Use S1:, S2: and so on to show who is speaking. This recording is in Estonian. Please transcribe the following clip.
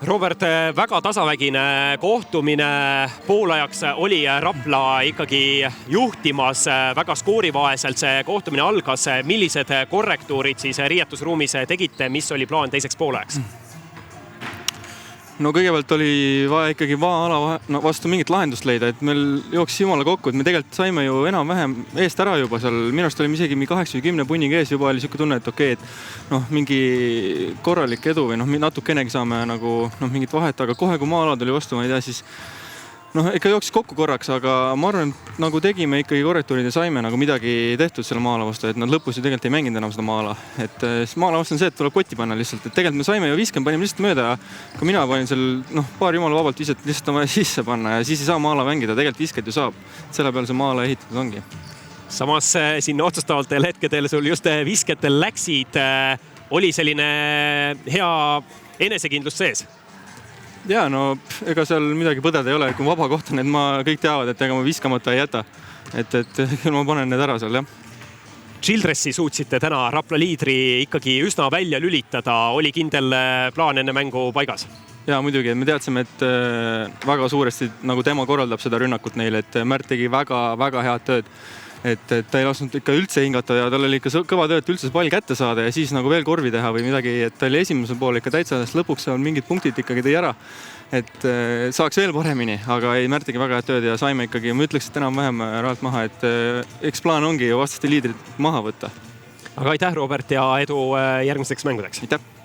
S1: Robert, väga tasavägine kohtumine poolajaks oli Rapla ikkagi juhtimas väga skoorivaeselt. See kohtumine algas. Millised korrektuurid siis riietusruumis tegite? Mis oli plaan teiseks poolajaks?
S2: No kõigepealt oli vaja ikkagi maa-ala vastu mingit lahendust leida, et meil jooksis jumala kokku, et me tegelikult saime ju enam-vähem eest ära juba seal. Minu arust oli isegi 8-10 punniga ees juba oli siuke tunne, et okei, et mingi korralik edu või natukenegi saame mingit vahet, aga kohe kui maa-ala tuli vastu, ma ei tea, siis ikka jooksis kokku korraks, aga ma arvan, et tegime ikkagi korrektuurid ja saime midagi tehtud selle maa-ala vastu, et nad lõpus ju tegelikult ei mänginud enam seda maa-ala. Et maa-ala vastu on see, et tuleb kotti panna lihtsalt, et tegelikult me saime ju 50 panime lihtsalt mööda ja kui mina panin seal paar jumala vabalt lihtsalt on vaja sisse panna ja siis ei saa maa-ala mängida, tegelikult visked ju saab. Selle peale see maa-ala ehitatud ongi.
S1: Samas sinna otsustavatel hetkedel sul just visketel läksid, oli selline hea enesekindlus sees?
S2: Jaa, ega seal midagi põdeda ei ole, kui vaba koht on, et kõik teavad, et ega ma viskamata ei jäta. Et küll ma panen need ära seal, jah.
S1: Childressi suutsite täna Rapla liidri ikkagi üsna välja lülitada. Oli kindel plaan enne mängu paigas?
S2: Jaa, muidugi. Me teadsime, et väga suuresti tema korraldab seda rünnakut neile, et Märt tegi väga head tööd. Et ta ei lasknud ikka üldse hingata ja tal oli ikka kõva töö, et üldse pall kätte saada ja siis veel korvi teha või midagi, et ta oli esimesel pool ikka täitsa, lõpuks on mingid punktid ikkagi tõi ära, et saaks veel paremini, aga ei, Märt tegi väga head tööd ja saime ikkagi, ma ütleks, et enam-vähem rahalt maha, et eks plaan ongi ju vastaste liidrid maha võtta.
S1: Aga aitäh, Robert, ja edu järgmisteks mängudeks!
S2: Aitäh!